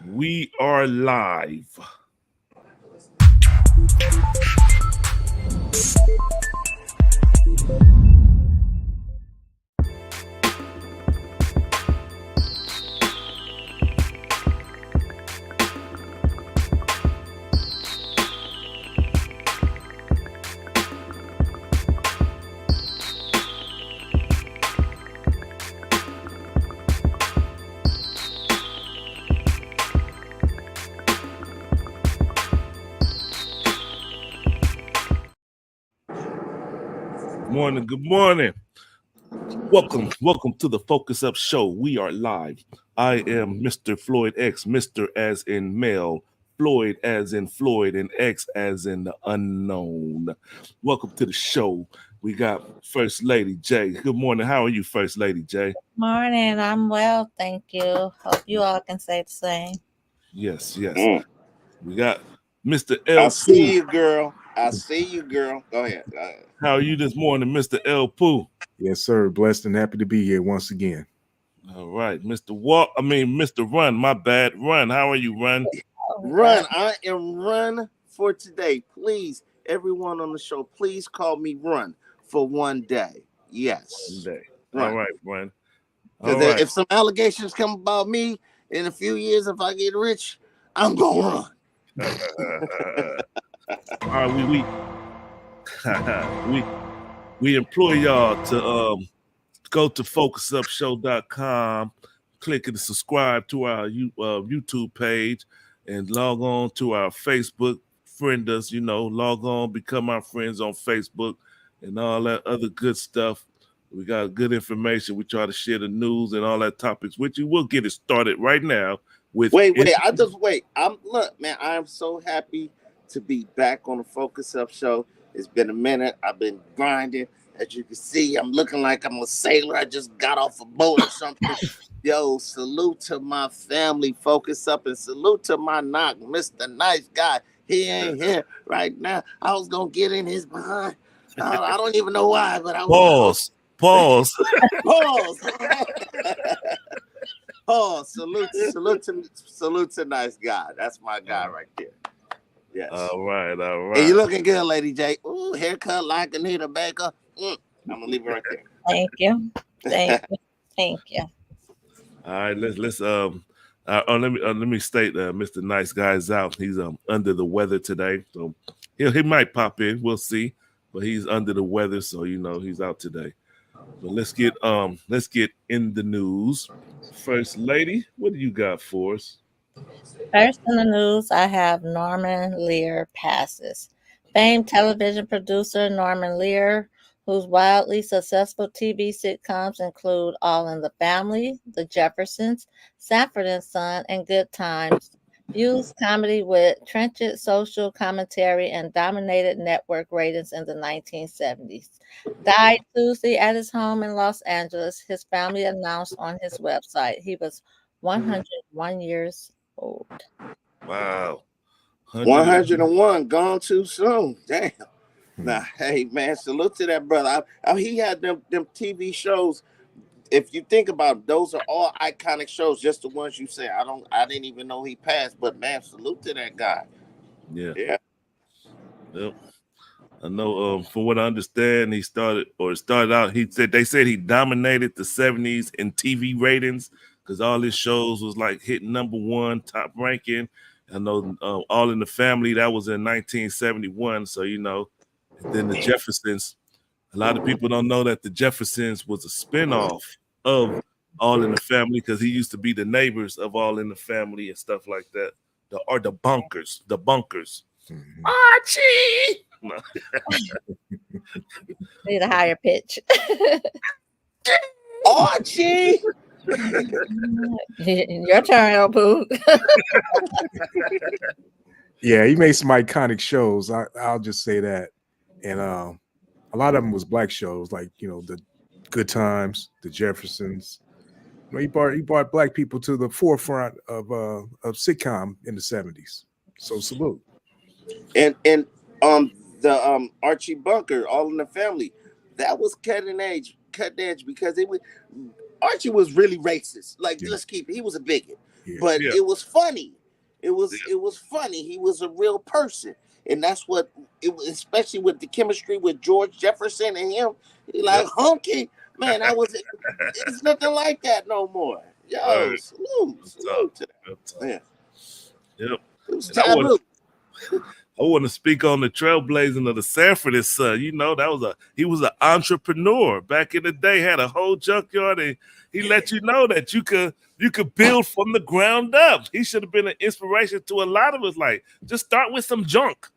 We are live. Good morning. Welcome to the Focus Up Show. We are live. I am Mr. Floyd X, Mr. as in male, Floyd as in Floyd, and X as in the unknown. Welcome to the show. We got First Lady J. Good morning. How are you, First Lady J? Morning. I'm well, thank you. Hope you all can say the same. Yes. We got Mr. I L. see Pooh. you, girl. I see you, girl. Go ahead. How are you this morning, Mr. L. Pooh? Yes, sir. Blessed and happy to be here once again. All right, Mr. Mr. Run. My bad. Run. How are you, Run? Run. I am Run for today. Please, everyone on the show, please call me Run for one day. Yes. Day. Run. All right, Run. Because if some allegations come about me in a few years, if I get rich, I'm gonna run. All right, we employ y'all to go to focusupshow.com, click and subscribe to our YouTube page, and log on to our Facebook. Friend us, log on, become our friends on Facebook, and all that other good stuff. We got good information. We try to share the news and all that topics with you. We'll get it started right now. Wait. Look, man. I am so happy to be back on the Focus Up Show. It's been a minute. I've been grinding. As you can see, I'm looking like I'm a sailor. I just got off a boat or something. Yo, salute to my family, Focus Up, and salute to my knock, Mr. Nice Guy. He ain't here right now. I was gonna get in his behind. I don't even know why, but I was. Pause. Pause. Salute to Nice Guy. That's my guy right there. Yes. All right. Hey, you looking good, Lady J. Ooh, haircut like Anita Baker. I'm gonna leave it right there. Thank you. Thank you. All right, let's let me state Mr. Nice Guy's out. He's under the weather today, so he might pop in. We'll see, but he's under the weather, so he's out today. But let's get in the news. First Lady, what do you got for us? First in the news, I have Norman Lear passes. Famed television producer Norman Lear, whose wildly successful TV sitcoms include All in the Family, The Jeffersons, Sanford and Son, and Good Times, used comedy with trenchant social commentary and dominated network ratings in the 1970s. Died Tuesday at his home in Los Angeles. His family announced on his website he was 101 years old. Wow. 101, gone too soon. Damn. Nah, hey man, salute to that brother. He had them TV shows. If you think about it, those are all iconic shows, just the ones you say. I didn't even know he passed, but man, salute to that guy. Yeah. Yep. I know from what I understand, they said he dominated the 70s in TV ratings because all his shows was like hitting number one, top ranking. I know All in the Family, that was in 1971. So, and then the Jeffersons. A lot of people don't know that the Jeffersons was a spinoff of All in the Family because he used to be the neighbors of All in the Family and stuff like that. The bunkers. Mm-hmm. Archie! No. Need a higher pitch. Archie! Your turn, Pooh. Yeah, he made some iconic shows. I'll just say that. And a lot of them was black shows, like the Good Times, the Jeffersons. He brought black people to the forefront of sitcom in the 70s. So salute. And the Archie Bunker, All in the Family, that was cutting edge because Archie was really racist. Like, he was a bigot. but Yeah. it was funny. It was funny. He was a real person, and that's what it was. Especially with the chemistry with George Jefferson and him, he like hunky man. It's nothing like that no more. Yo, Word. salute to that. Real talk. Man, Yep. it was And I want taboo. to speak on the trailblazing of the Sanford son. You know, he was an entrepreneur back in the day, had a whole junkyard, and he let you know that you could build from the ground up. He should have been an inspiration to a lot of us. Like, just start with some junk,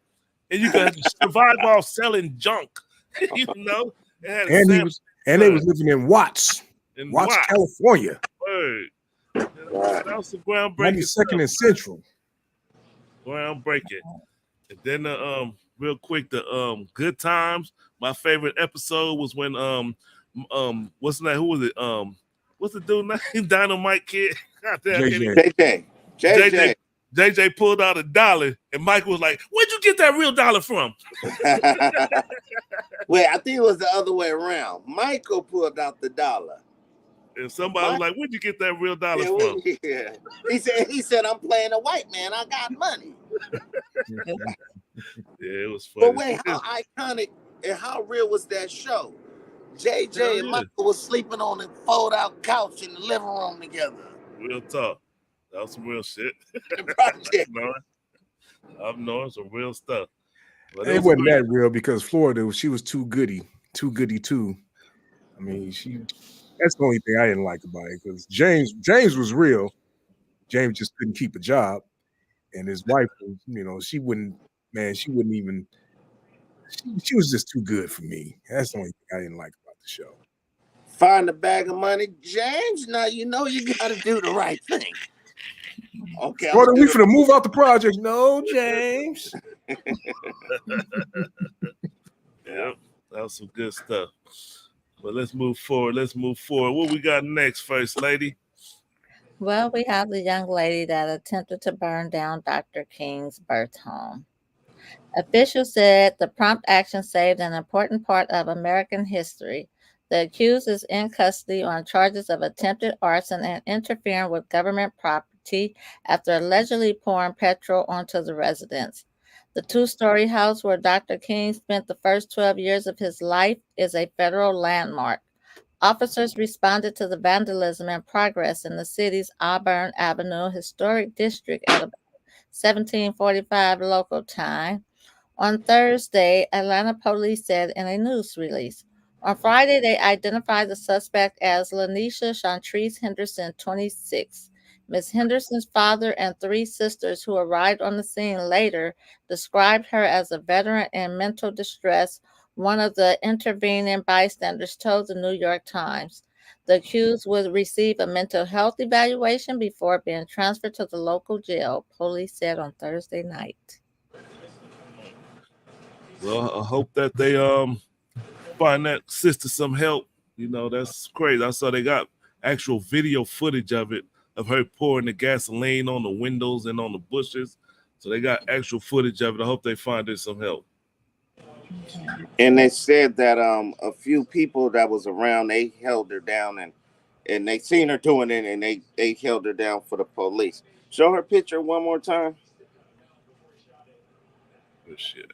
and you can survive off selling junk. You know, it had a And Sanford they was living in Watts, and California. Word. Right. That was some groundbreaking 92nd stuff. and Central. Groundbreaking. And then real quick, the Good Times. My favorite episode was when what's the name? Who was it? What's the dude name? Dynamite Kid. God damn, JJ. JJ pulled out $1, and Mike was like, "Where'd you get that real dollar from?" Wait, I think it was the other way around. Michael pulled out the dollar. And somebody was like, "Where'd you get that real dollar from?" Yeah. He said, I'm playing a white man. I got money. Yeah, it was funny. But wait, how iconic and how real was that show? JJ and Michael was sleeping on a fold-out couch in the living room together. Real talk. That was some real shit. The project. I'm knowing some real stuff. But It wasn't that real because Florida, she was too goody too. I mean, that's the only thing I didn't like about it, because James was real. James just couldn't keep a job. And his wife, she wouldn't even, she was just too good for me. That's the only thing I didn't like about the show. Find a bag of money. James, now you got to do the right thing. Okay. Brother, we finna move out the project. No, James. Yeah, that was some good stuff. But let's move forward. What we got next, First Lady? Well, we have the young lady that attempted to burn down Dr. King's birth home. Officials said the prompt action saved an important part of American history. The accused is in custody on charges of attempted arson and interfering with government property after allegedly pouring petrol onto the residence. The two-story house where Dr. King spent the first 12 years of his life is a federal landmark. Officers responded to the vandalism and progress in the city's Auburn Avenue Historic District at about 17:45 local time. On Thursday, Atlanta police said in a news release. On Friday, they identified the suspect as Lanisha Chantrice Henderson, 26. Ms. Henderson's father and 3 sisters who arrived on the scene later described her as a veteran in mental distress. One of the intervening bystanders told the New York Times. The accused would receive a mental health evaluation before being transferred to the local jail, police said on Thursday night. Well, I hope that they find that sister some help. That's crazy. I saw they got actual video footage of her pouring the gasoline on the windows and on the bushes. So they got actual footage of it. I hope they find her some help. And they said that a few people that was around, they held her down and they seen her doing it, and they held her down for the police. Show her picture one more time. Good shit.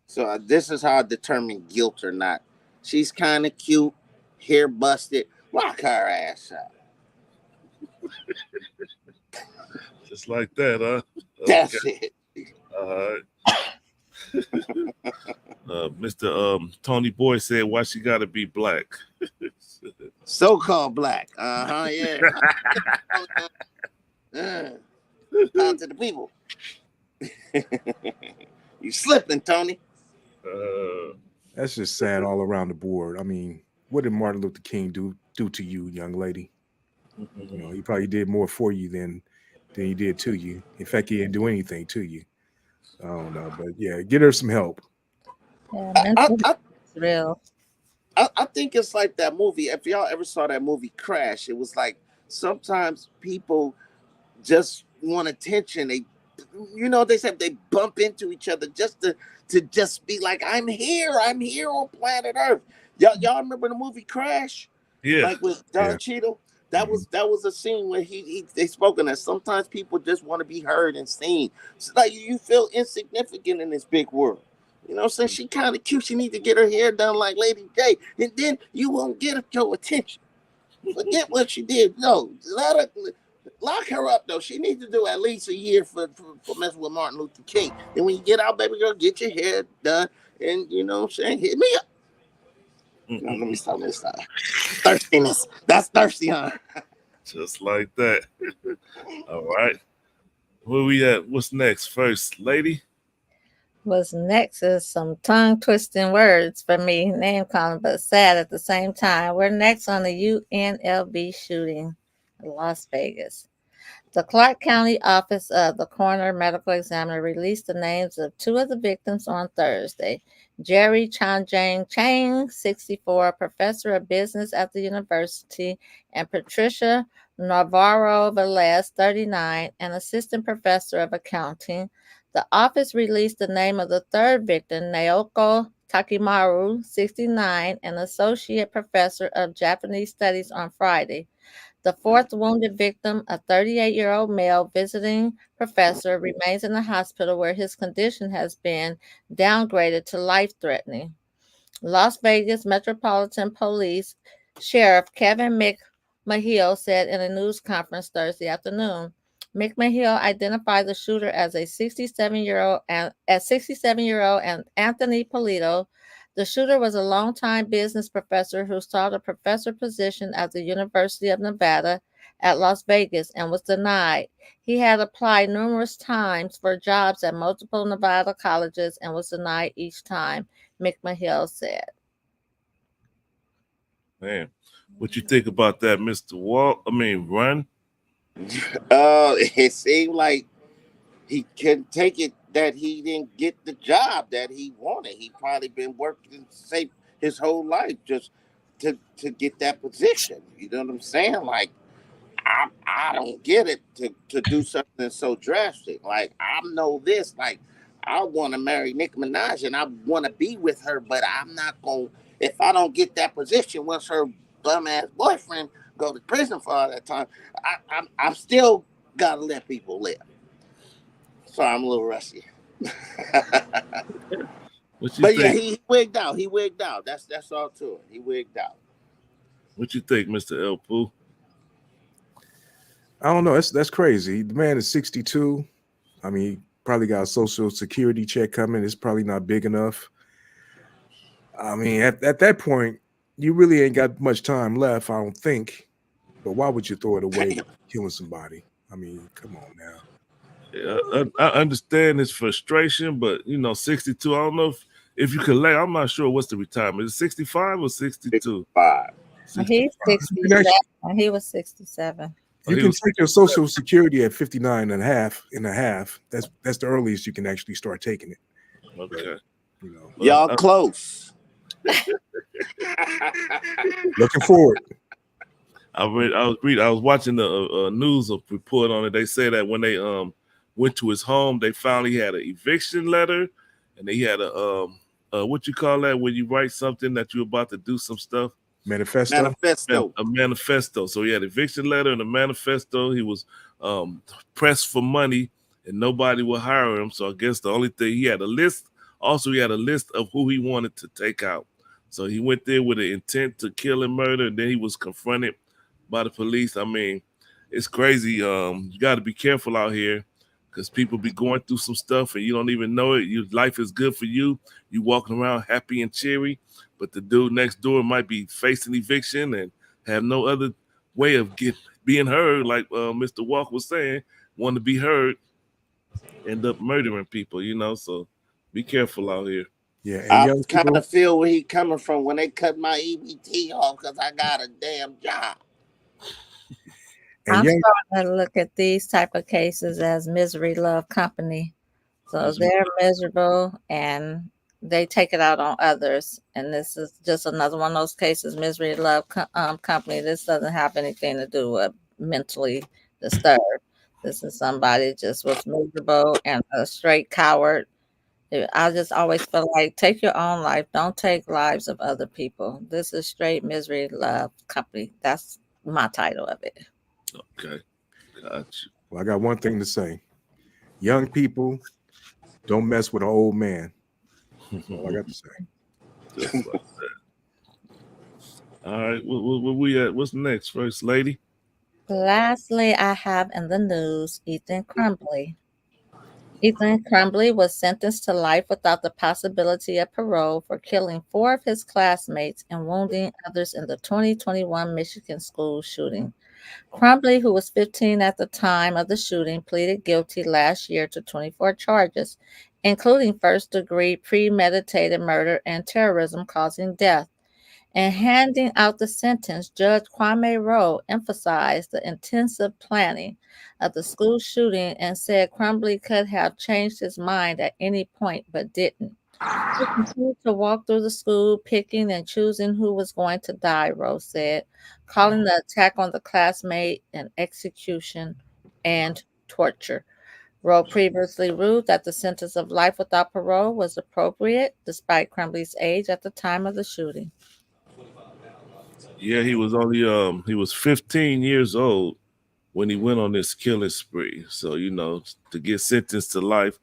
So this is how I determine guilt or not. She's kind of cute, hair busted. Lock her ass up. Just like that, huh? Okay. That's it. All right. Mr. Tony Boy said, "Why she gotta be black?" So-called black. Yeah. Out to the people. You slipping, Tony. That's just sad all around the board. I mean, what did Martin Luther King do to you, young lady? He probably did more for you than he did to you. In fact, he didn't do anything to you. I don't know, but yeah, get her some help. Yeah, it's real. I think it's like that movie. If y'all ever saw that movie Crash, it was like sometimes people just want attention. They said they bump into each other just to just be like, I'm here on planet Earth. Y'all remember the movie Crash? Yeah. Like with Don Cheadle? That was a scene where they spoken that sometimes people just want to be heard and seen. It's like you feel insignificant in this big world. You know what I'm saying? She kind of cute. She need to get her hair done like Lady J, and then you won't get your attention. Forget what she did. No, lock her up though. She needs to do at least a year for messing with Martin Luther King. And when you get out, baby girl, get your hair done, and you know what I'm saying, hit me up. No, let me stop this time. Thirstiness. That's thirsty, huh? Just like that. All right. Where we at? What's next? First, lady. What's next is some tongue twisting words for me, name calling, but sad at the same time. We're next on the UNLV shooting in Las Vegas. The Clark County Office of the Coroner Medical Examiner released the names of two of the victims on Thursday. Jerry Chanjang Chang, 64, professor of business at the university, and Patricia Navarro Velez, 39, an assistant professor of accounting. The office released the name of the third victim, Naoko Takimaru, 69, an associate professor of Japanese studies, on Friday. The fourth wounded victim, a 38-year-old male visiting professor, remains in the hospital where his condition has been downgraded to life-threatening. Las Vegas Metropolitan Police Sheriff Kevin McMahill said in a news conference Thursday afternoon. McMahill identified the shooter as a 67-year-old and Anthony Polito. The shooter was a longtime business professor who sought a professor position at the University of Nevada at Las Vegas and was denied. He had applied numerous times for jobs at multiple Nevada colleges and was denied each time, McMahill said. Man, what you think about that, Mr. Run? It seemed like he couldn't take it that he didn't get the job that he wanted. He probably been working say his whole life just to get that position. You know what I'm saying? Like I don't get it to do something so drastic. Like I know this. Like I want to marry Nicki Minaj and I want to be with her, but I'm not gonna. If I don't get that position, once her bum ass boyfriend go to prison for all that time, I'm still gotta let people live. Sorry, I'm a little rusty. What you But think? yeah, he wigged out. He wigged out. That's all to it. He wigged out. What you think, Mr. El Poo? I don't know. That's crazy. The man is 62. I mean, he probably got a social security check coming. It's probably not big enough. I mean, at that point, you really ain't got much time left, I don't think. But why would you throw it away killing somebody? I mean, come on now. Yeah, I understand his frustration, but 62. I don't know if you can lay. I'm not sure what's the retirement. Is it 65 or 62? 5. He's 67. He was 67. You can take your social security at 59 and a half. That's the earliest you can actually start taking it. Okay. Y'all close. Looking forward. I was watching the news report on it. They say that when they went to his home, they found he had an eviction letter, and he had a what you call that when you write something that you're about to do some stuff. Manifesto. A manifesto. So he had an eviction letter and a manifesto. He was pressed for money, and nobody would hire him. So I guess the only thing he had a list. Also, he had a list of who he wanted to take out. So he went there with an intent to kill and murder, and then he was confronted by the police. I mean, it's crazy. You got to be careful out here because people be going through some stuff and you don't even know it. Your life is good for you. You walking around happy and cheery, but the dude next door might be facing eviction and have no other way of being heard. Like Mr. Walker was saying, want to be heard, end up murdering people. So be careful out here. Yeah, and I young kind people. of feel where he coming from when they cut my EBT off because I got a damn job. I'm starting to look at these type of cases as misery love company. So they're miserable and they take it out on others. And this is just another one of those cases, misery love company. This doesn't have anything to do with mentally disturbed. This is somebody just was miserable and a straight coward. I just always feel like take your own life. Don't take lives of other people. This is straight misery love company. That's my title of it. Okay, got Well, I got one thing to say: young people, don't mess with an old man. That's all I you. got to say. Just like that. All right, where we at? What's next, First Lady? Lastly, I have in the news Ethan Crumbly. Ethan Crumbly was sentenced to life without the possibility of parole for killing 4 of his classmates and wounding others in the 2021 Michigan school shooting. Crumbly, who was 15 at the time of the shooting, pleaded guilty last year to 24 charges, including first-degree premeditated murder and terrorism causing death. In handing out the sentence, Judge Kwame Rowe emphasized the intensive planning of the school shooting and said Crumbly could have changed his mind at any point but didn't. He continued to walk through the school, picking and choosing who was going to die, Rowe said, calling the attack on the classmate an execution and torture. Rowe previously ruled that the sentence of life without parole was appropriate, despite Crumbly's age at the time of the shooting. Yeah, he was 15 years old when he went on this killing spree. So to get sentenced to life,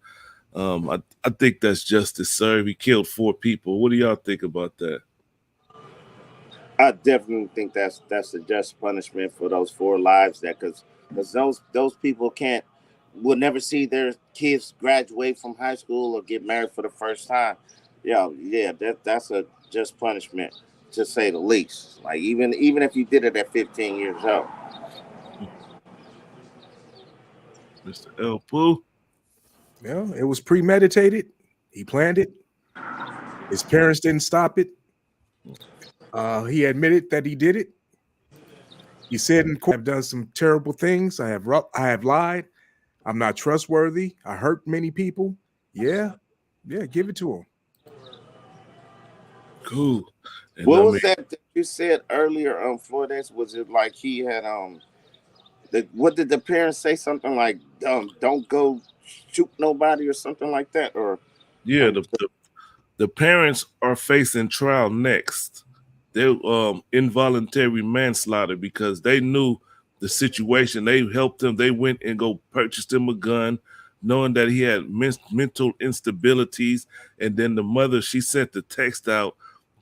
I think that's justice served. He killed 4 people. What do y'all think about that? I definitely think that's a just punishment for those 4 lives, that because those people will never see their kids graduate from high school or get married for the first time. Yeah, that's a just punishment, to say the least. Like even if you did it at 15 years old. Mr. El Poo? Well, it was premeditated. He planned it. His parents didn't stop it. He admitted that he did it. He said in court, "I've done some terrible things. I have lied. I'm not trustworthy. I hurt many people." Yeah, give it to him. Cool. And What was that you said earlier, Flores? Was it like he had what did the parents say? Something like don't go shoot nobody or something like that? Or yeah, the parents are facing trial next. They're involuntary manslaughter because they knew the situation. They helped him. They went and go purchased him a gun, knowing that he had mental instabilities. And then the mother, she sent the text out,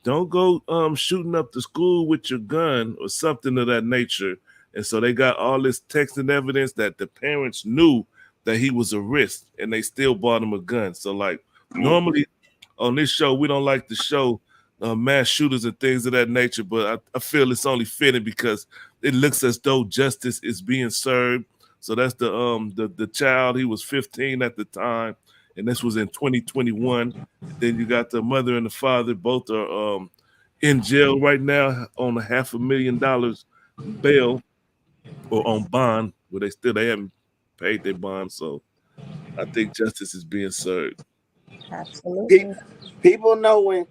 "Don't go shooting up the school with your gun," or something of that nature. And so they got all this text and evidence that the parents knew that he was a risk, and they still bought him a gun. So normally on this show, we don't like to show mass shooters and things of that nature, but I feel it's only fitting because it looks as though justice is being served. So that's the child. He was 15 at the time, and this was in 2021. And then you got the mother and the father. Both are in jail right now on a $500,000 bail or on bond, where they haven't paid their bond. So I think justice is being served. Absolutely. people know when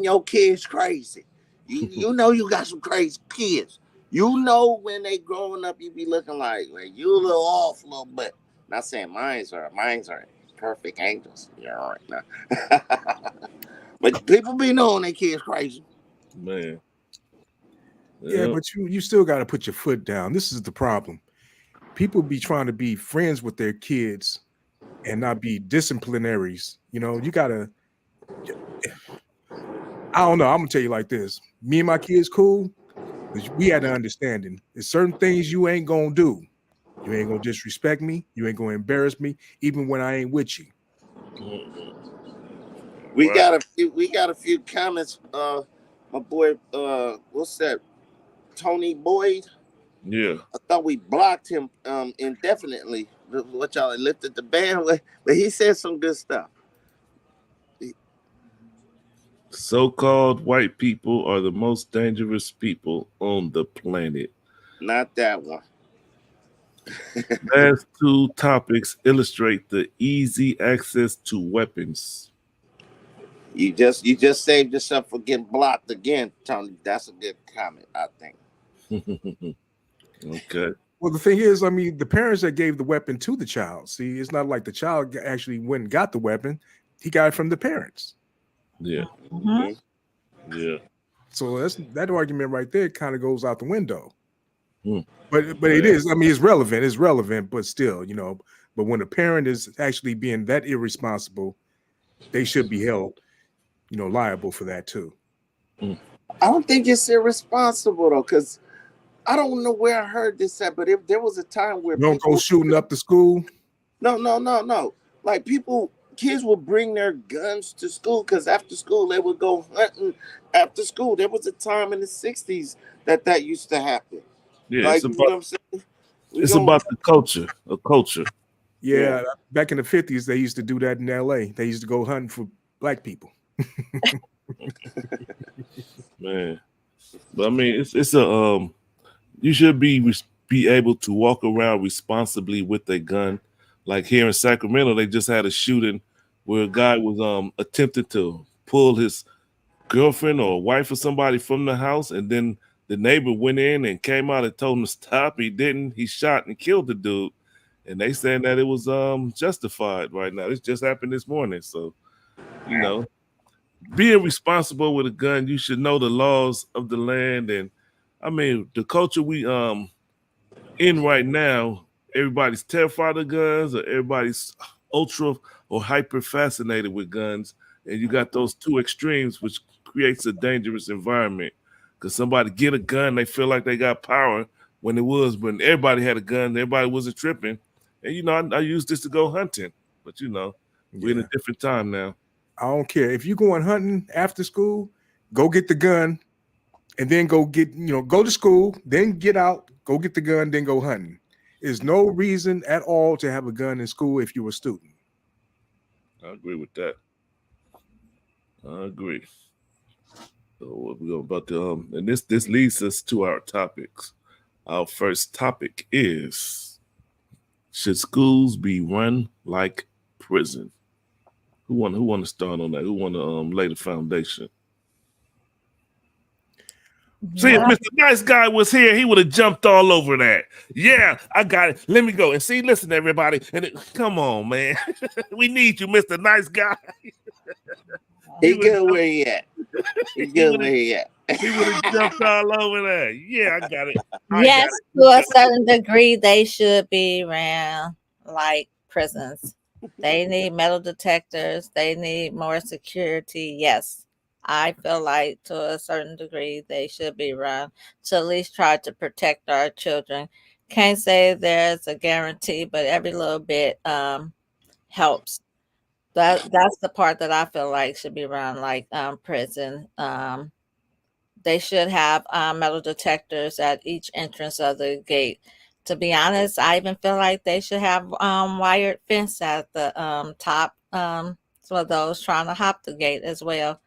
your kid's crazy. You know you got some crazy kids. You know when they growing up, you be looking like you a little off a little bit. Not saying mine's are perfect angels. You're all right now. But people be knowing their kids crazy. Man. Yeah, but you still got to put your foot down. This is the problem. People be trying to be friends with their kids and not be disciplinaries. You got to, I don't know. I'm going to tell you like this. Me and my kids cool, but we had an understanding. There's certain things you ain't going to do. You ain't going to disrespect me. You ain't going to embarrass me, even when I ain't with you. We got a few comments. My boy, what's that? Tony Boyd. Yeah. I thought we blocked him indefinitely. What y'all lifted the ban with, but he said some good stuff. So-called white people are the most dangerous people on the planet. Not that one. Last 2 topics illustrate the easy access to weapons. You just saved yourself for getting blocked again, Tony. That's a good comment, I think. Okay. Well, the thing is, the parents that gave the weapon to the child. See, it's not like the child actually went and got the weapon. He got it from the parents. Yeah. Mm-hmm. Yeah. So that argument right there kind of goes out the window. But it is. I mean, it's relevant. It's relevant, but still, But when a parent is actually being that irresponsible, they should be held, liable for that too. I don't think it's irresponsible though, because I don't know where I heard this at, but if there was a time where You don't go shooting up the school. No. Like kids would bring their guns to school because after school they would go hunting. After school, there was a time in the '60s that used to happen. Yeah, Like, you know what I'm saying? It's about the culture, a culture. Yeah, back in the 50s, they used to do that in LA. They used to go hunting for black people. Man, but I mean, it's a you should be able to walk around responsibly with a gun. Like here in Sacramento, they just had a shooting where a guy was attempted to pull his girlfriend or wife or somebody from the house, and then the neighbor went in and came out and told him to stop. He didn't. He shot and killed the dude, and they saying that it was justified right now. This just happened this morning, so being responsible with a gun, you should know the laws of the land. And I mean, the culture we in right now, everybody's terrified of guns, or everybody's ultra or hyper fascinated with guns, and you got those two extremes, which creates a dangerous environment. Because somebody get a gun, they feel like they got power, when when everybody had a gun, everybody wasn't tripping. And I used this to go hunting, but we're in a different time now. I don't care if you're going hunting after school, go get the gun, and then go to school, then get out, go get the gun, then go hunting. There's no reason at all to have a gun in school if you're a student. I agree with that. I agree. So what we're about to and this leads us to our topics. Our first topic is: should schools be run like prison? Who want to start on that? Who want to lay the foundation? See, if Mr. Nice Guy was here, he would have jumped all over that. Yeah, I got it. Let me go. And see, listen, everybody. Come on, man. We need you, Mr. Nice Guy. He good where he at. He good where he at. He would have jumped all over that. Yeah, I got it. Yes, to a certain degree, they should be ran like prisons. They need metal detectors. They need more security. Yes, I feel like to a certain degree, they should be run to at least try to protect our children. Can't say there's a guarantee, but every little bit helps. That's the part that I feel like should be run like prison. They should have metal detectors at each entrance of the gate. To be honest, I even feel like they should have wired fence at the top for those trying to hop the gate as well.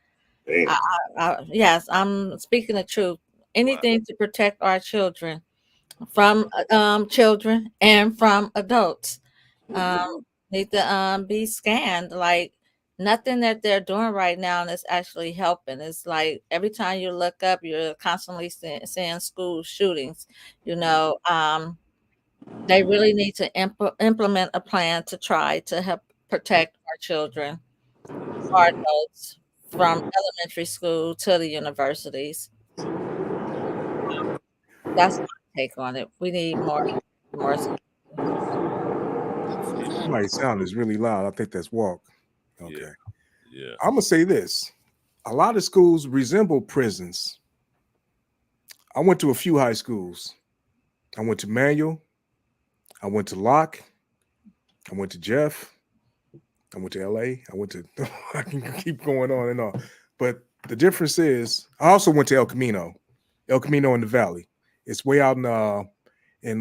Yes, I'm speaking the truth. Anything to protect our children from children and from adults. Need to be scanned. Like nothing that they're doing right now is actually helping. It's like every time you look up, you're constantly seeing school shootings. They really need to implement a plan to try to help protect our children, our adults, from elementary school to the universities. That's my take on it. We need more. My sound is really loud. I think that's Walk. Okay. Yeah. I'm gonna say this: a lot of schools resemble prisons. I went to a few high schools. I went to Manual. I went to Locke. I went to Jeff. I went to LA. I can keep going on and on. But the difference is, I also went to El Camino in the Valley. It's way out in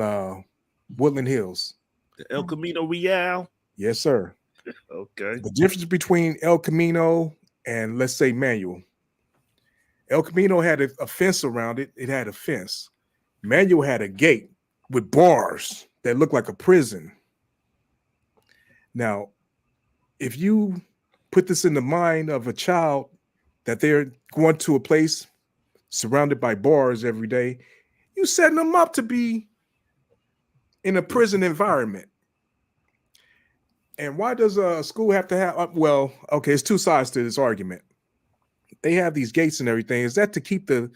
Woodland Hills. The El Camino Real? Yes, sir. Okay. The difference between El Camino and, let's say, Manual. El Camino had a fence around it. It had a fence. Manual had a gate with bars that looked like a prison. Now, if you put this in the mind of a child that they're going to a place surrounded by bars every day, you setting them up to be in a prison environment. And why does a school have to have, it's two sides to this argument. They have these gates and everything. Is that to keep the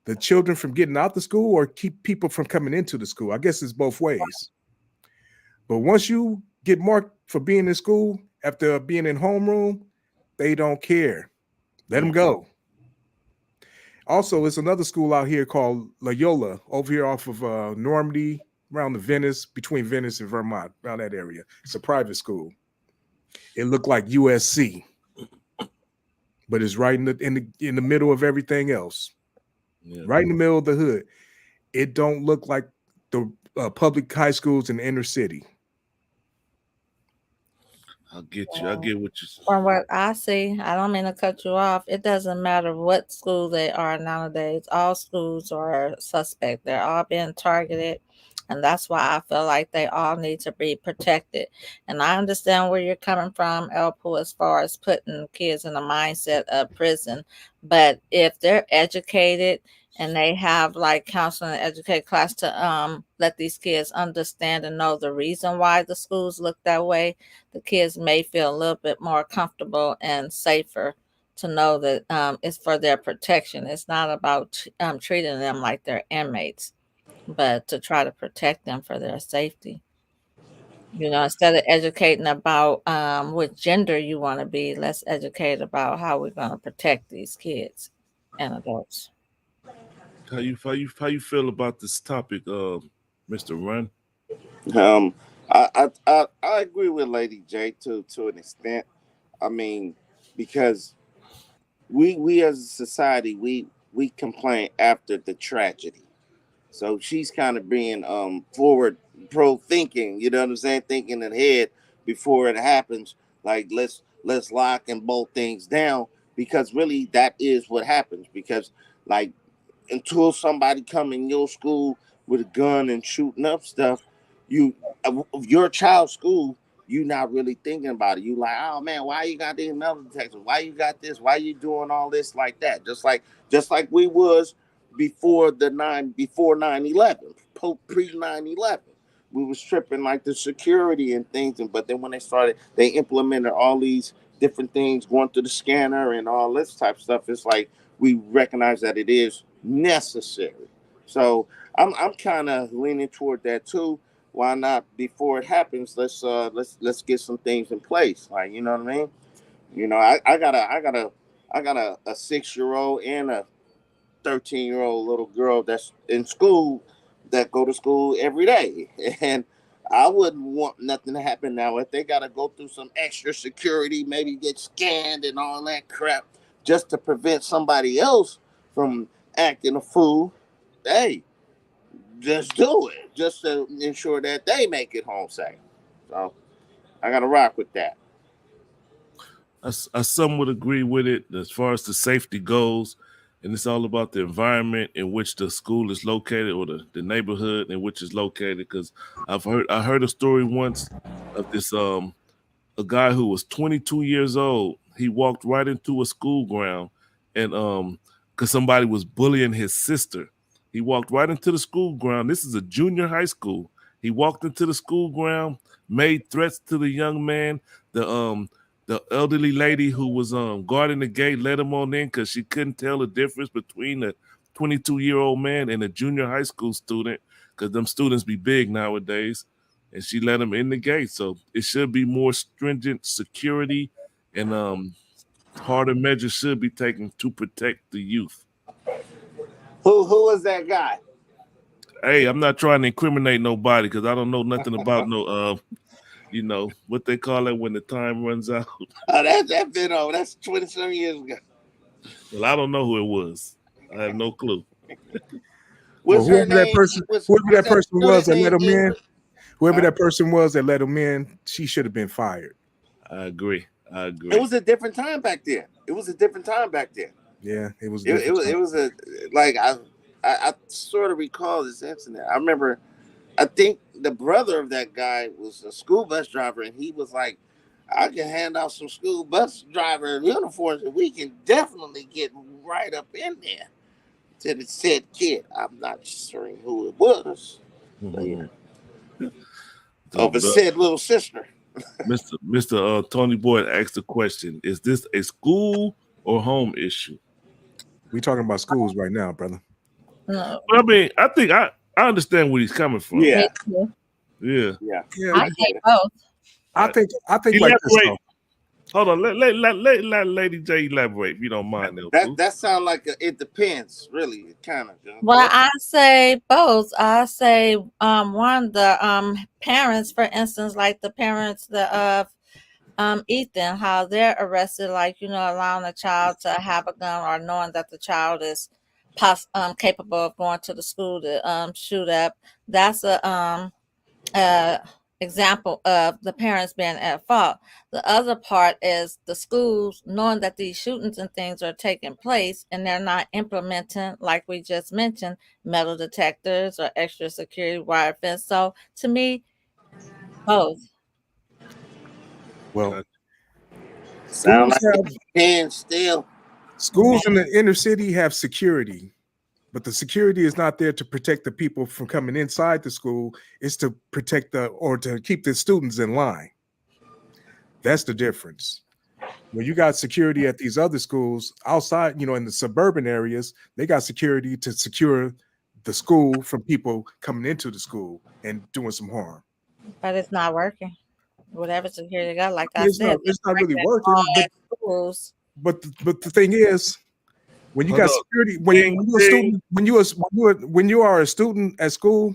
the children from getting out the school or keep people from coming into the school. I guess it's both ways. But once you get marked for being in school after being in homeroom, they don't care. Let them go. Also, it's another school out here called Loyola over here off of Normandy, around the Venice, between Venice and Vermont, around that area. It's a private school. It looked like USC, but it's right in the middle of everything else. Yeah. Right in the middle of the hood. It don't look like the public high schools in the inner city. I'll get you. I get what you say. From what I see, I don't mean to cut you off. It doesn't matter what school they are nowadays. All schools are suspect. They're all being targeted. And that's why I feel like they all need to be protected. And I understand where you're coming from, Elpo, as far as putting kids in the mindset of prison. But if they're educated and they have like counseling and educate class to let these kids understand and know the reason why the schools look that way, the kids may feel a little bit more comfortable and safer to know that it's for their protection. It's not about treating them like they're inmates, but to try to protect them for their safety. You know, instead of educating about what gender you want to be, let's educate about how we're going to protect these kids and adults. How you feel about this topic, Mr. Run? I agree with Lady J to an extent. I mean, because we as a society we complain after the tragedy. So she's kind of being forward pro thinking, you know what I'm saying? Thinking ahead before it happens. Like let's lock and bolt things down, because really that is what happens. Because like until somebody come in your school with a gun and shooting up stuff, your child's school, you not really thinking about it. You like, oh man, why you got these metal detectors? Why you got this? Why you doing all this like that? Just like we was before 9/11, pre 9/11. We was tripping like the security and things, but then when they implemented all these different things, going through the scanner and all this type of stuff. It's like we recognize that it is necessary. So I'm kind of leaning toward that too. Why not before it happens? Let's get some things in place. Like, you know what I mean? You know, I got a 6-year-old and a 13-year-old little girl that's in school, that go to school every day, and I wouldn't want nothing to happen now if they got to go through some extra security, maybe get scanned and all that crap, just to prevent somebody else from acting a fool. Hey, just do it, just to ensure that they make it home safe. So I got to rock with that. I somewhat agree with it as far as the safety goes, and it's all about the environment in which the school is located, or the neighborhood in which it's located. Because I heard a story once of this a guy who was 22 years old. He walked right into a school ground, and because somebody was bullying his sister, he walked right into the school ground. This is a junior high school. He walked into the school ground, made threats to the young man. The elderly lady who was guarding the gate let him on in because she couldn't tell the difference between a 22-year-old man and a junior high school student, because them students be big nowadays. And she let him in the gate. So it should be more stringent security, and harder measures should be taken to protect the youth. Who was that guy? Hey, I'm not trying to incriminate nobody because I don't know nothing about no you know what they call it when the time runs out. That's been over. That's 20-some years ago. Well, I don't know who it was. I have no clue. What's her name? Whoever that person was that let him in, whoever that person was that let him in, she should have been fired. I agree. It was a different time back then. Yeah, it was. It was a like I sort of recall this incident. I remember. I think the brother of that guy was a school bus driver, and he was like, "I can hand out some school bus driver uniforms, and we can definitely get right up in there." To the said kid, I'm not sure who it was. Mm-hmm. But said little sister. Mr. Tony Boyd asked the question: is this a school or home issue? We talking about schools right now, brother. No, But I mean, I think I understand where he's coming from. Yeah. me too. Yeah. Yeah. Yeah, I say both. I think like this Elaborate. though. Hold on. Let Lady J elaborate if you don't mind. That sounds like it depends, really, kind of. Well, I say both. I say one the parents, for instance, like the parents of Ethan, how they're arrested, like allowing a child to have a gun or knowing that the child is capable of going to the school to shoot up. That's a uh, example of the parents being at fault. The other part is the schools knowing that these shootings and things are taking place and they're not implementing, like we just mentioned, metal detectors or extra security wire fence. So to me, both. Well, Sound schools like it have depends still. schools in the inner city have security, but the security is not there to protect the people from coming inside the school. It's to protect to keep the students in line. That's the difference. When you got security at these other schools outside, in the suburban areas, they got security to secure the school from people coming into the school and doing some harm. But it's not working. Whatever security got, like I It's not said, it's not really breaking all working, but at schools. but the thing is, when you Hold got up. security, Ding, when you're a ding. student, when you are a student at school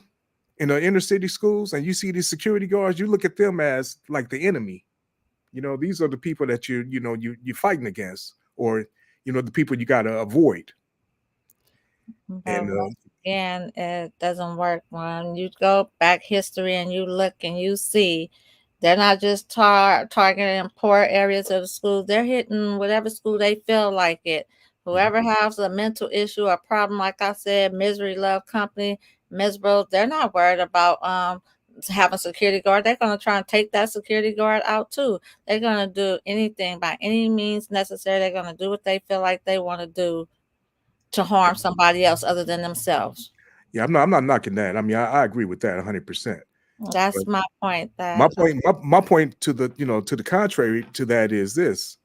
in the inner city schools, and you see these security guards, you look at them as like the enemy. These are the people that you're fighting against, or the people you got to avoid. But And once again, it doesn't work. When you go back history and you look and you see, they're not just targeting poor areas of the school. They're hitting whatever school they feel like it. Whoever has a mental issue or problem, like I said, Misery Love Company, Miserable, they're not worried about having security guard. They're going to try and take that security guard out too. They're going to do anything by any means necessary. They're going to do what they feel like they want to do to harm somebody else other than themselves. yeah, I'm not knocking that. I mean, I agree with that 100%. That's But my point. my That point, my point to the contrary to that is this: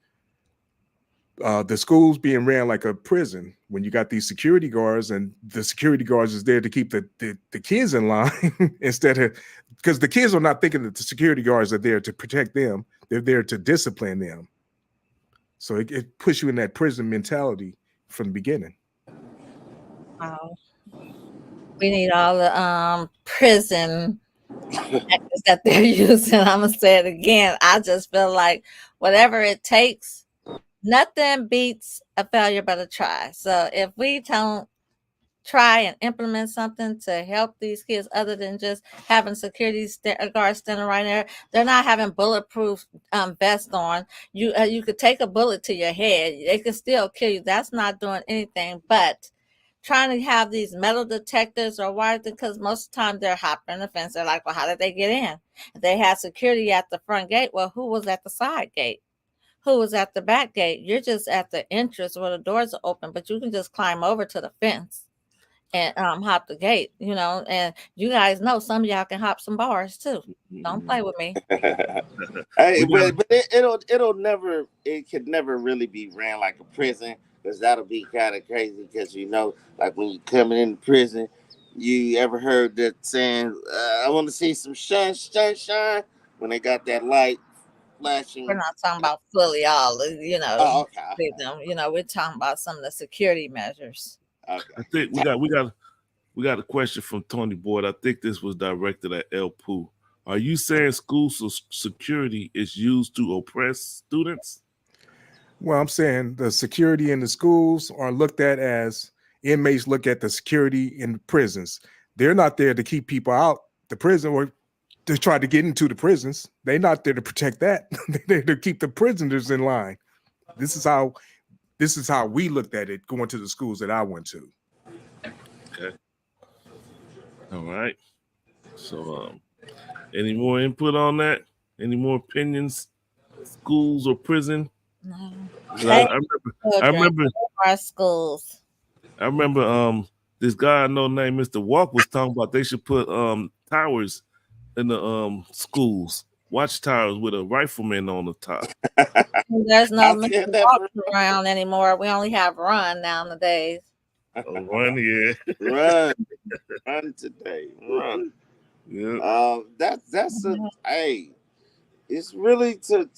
the schools being ran like a prison when you got these security guards, and the security guards is there to keep the kids in line instead of, because the kids are not thinking that the security guards are there to protect them; they're there to discipline them. So it puts you in that prison mentality from the beginning. wow. We need all the prison methods that they're using. I'm gonna say it again. I just feel like whatever it takes, nothing beats a failure but a try. So if we don't try and implement something to help these kids other than just having security guards standing right there, they're not having bulletproof vests on. You could take a bullet to your head, they could still kill you. That's not doing anything but trying to have these metal detectors or wire, because most of the time they're hopping the fence. They're like, well, how did they get in? If they had security at the front gate, well, who was at the side gate? Who was at the back gate? You're just at the entrance where the doors are open, but you can just climb over to the fence and hop the gate, and you guys know some of y'all can hop some bars too. Don't play with me. Hey, We got but it could never really be ran like a prison, because that'll be kind of crazy. Because like when you coming into prison, you ever heard that saying, "I want to see some sunshine," when they got that light We're flashing. not talking about fully all, Oh, okay, freedom. We're talking about some of the security measures. I okay. think we got a question from Tony Boyd. I think this was directed at El Poo. Are you saying school security is used to oppress students? Well, I'm saying the security in the schools are looked at as inmates look at the security in prisons. They're not there to keep people out the prison or to try to get into the prisons. They're not there to protect that. They're there to keep the prisoners in line. This is how we looked at it going to the schools that I went to. Okay. All right. So any more input on that? Any more opinions? Schools or prison? No. 'Cause Hey, I children, remember our schools. I remember this guy I know named Mr. Walk was talking about they should put towers in the schools, watchtowers with a rifleman on the top. There's no I Mr. feel that Walk for around anymore. We only have Run nowadays. Run, yeah. Run today, run. Yeah. That's a hey. It's really to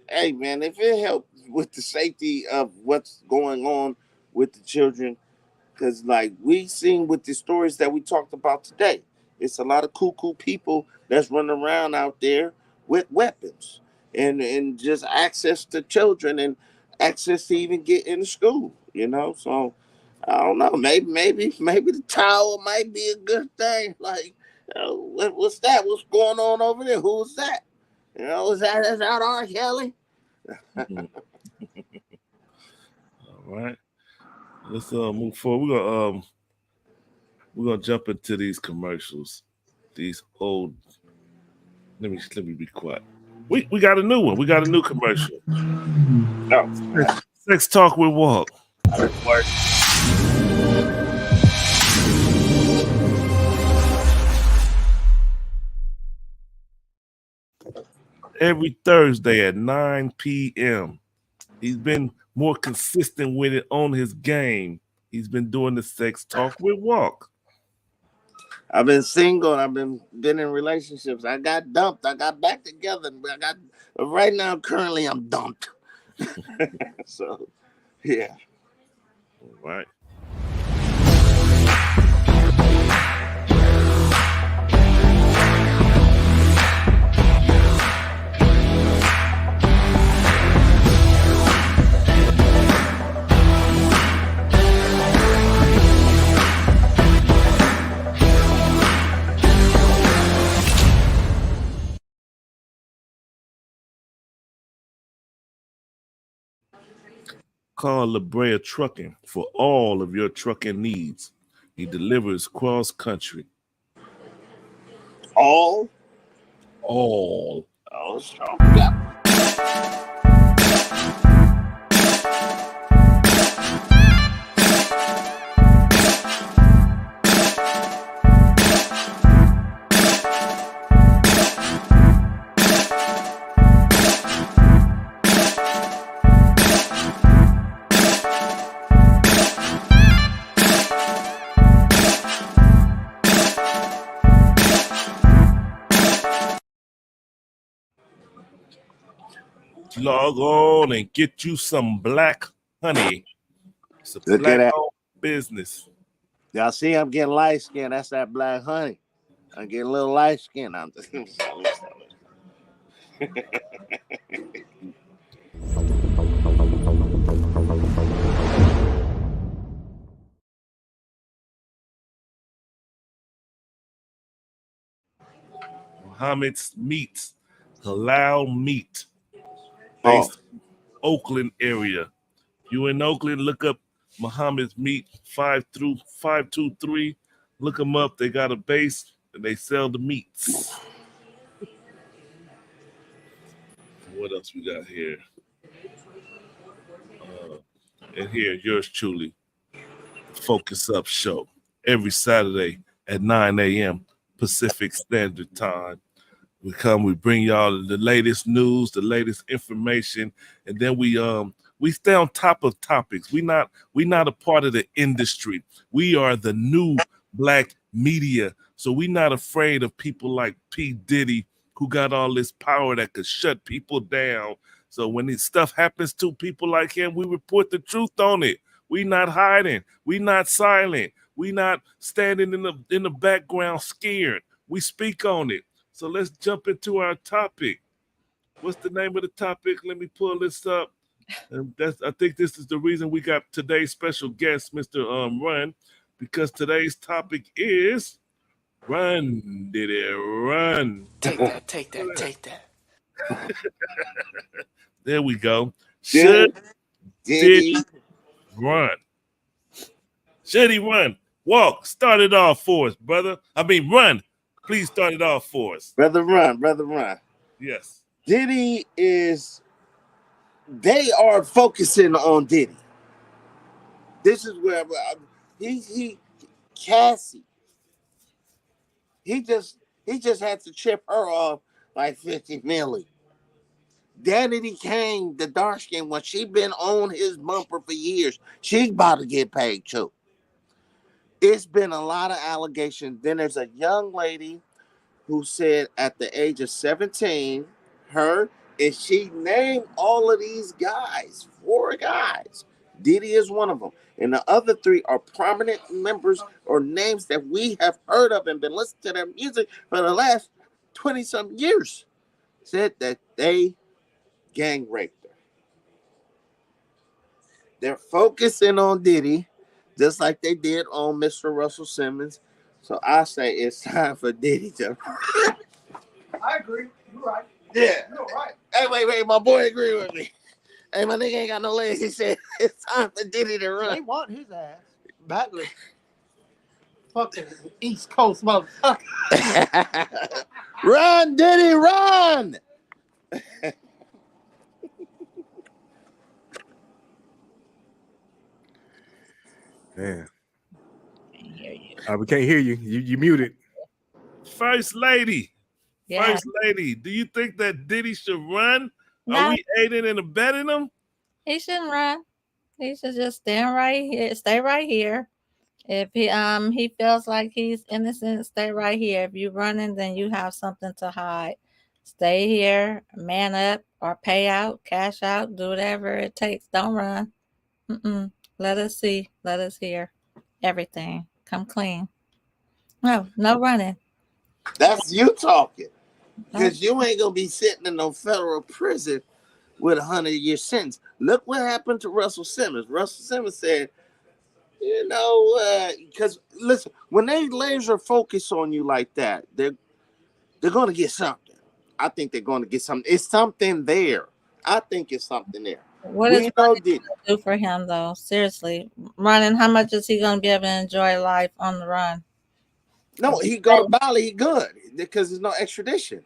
hey man. If it helps with the safety of what's going on with the children, because like we seen with the stories that we talked about today, it's a lot of cuckoo people that's running around out there with weapons and just access to children and access to even get into school. So I don't know. Maybe the tower might be a good thing. Like, what's that? What's going on over there? Who's that? Is that R. Kelly? Mhm. All right. Let's move forward. We're gonna jump into these commercials. These old. Let me be quiet. We got a new one. We got a new commercial. No. Sex talk with Walk. Work. Every Thursday at 9 p.m. He's been more consistent with it on his game. He's been doing the Sex Talk with Walk. I've been single. I've been in relationships. I got dumped. I got back together. Right now. Currently, I'm dumped. So yeah. All right. Call La Brea Trucking for all of your trucking needs. He delivers cross country. All. All. Oh, strong. Yeah. Log on and get you some black honey. It's a Look at black that. owned business. Y'all see, I'm getting light skin. That's that black honey. I'm getting a little light skin. I'm just. Muhammad's Meats, halal meat, Oh, based Oakland area. You in Oakland, look up Muhammad's Meat 5 through 523. Look them up. They got a base and they sell the meats. What else we got here? Uh, and here, yours truly, the Focus Up Show, every Saturday at 9 a.m. Pacific Standard Time. We bring y'all the latest news, the latest information, and then we stay on top of topics. We not a part of the industry. We are the new black media. So we not afraid of people like P. Diddy, who got all this power that could shut people down. So when this stuff happens to people like him, we report the truth on it. We not hiding. We not silent. We not standing in the background scared. We speak on it. So let's jump into our topic. What's the name of the topic? Let me pull this up. And I think this is the reason we got today's special guest, Mr. Run, because today's topic is Run, Diddy, Run. Take that. There we go. Diddy. Should Diddy run? Should he run? Walk, start it off for us, brother. I mean, Run. Please start it off for us. Brother Run. Yes. Diddy is. They are focusing on Diddy. This is where he Cassie. He just had to chip her off like 50 million. Danity Kane, the dark skin one, she been on his bumper for years. She's about to get paid too. It's been a lot of allegations. Then there's a young lady who said at the age of 17, and she named all of these guys, 4 guys. Diddy is one of them. And the other 3 are prominent members or names that we have heard of and been listening to their music for the last 20-something years. Said that they gang raped her. They're focusing on Diddy, just like they did on Mr. Russell Simmons. So I say it's time for Diddy to. I agree. You're right. Yeah. You're right. Hey, wait. My boy agree with me. Hey, my nigga ain't got no legs. He said it's time for Diddy to They run. want his ass. Badly. Fucking East Coast motherfucker. Run, Diddy, run! Man, Can't hear you. we can't hear you. You muted. First lady. Yeah. First lady, do you think that Diddy should run? No. Are we aiding and abetting him? He shouldn't run. He should just stand right here, stay right here. If he feels like he's innocent, stay right here. If you're running, then you have something to hide. Stay here, man up, or pay out, cash out, do whatever it takes. Don't run. Let us see. Let us hear everything. Come clean. No running. That's you talking. Because you ain't going to be sitting in no federal prison with 100-year sentence. Look what happened to Russell Simmons. Russell Simmons said, because listen, when they laser focus on you like that, they're going to get something. I think they're going to get something. It's something there. I think it's something there. What is running going to do for him, though? Seriously, running. How much is he going to be able to enjoy life on the run? No, he go to Bali. He good because there's no extradition.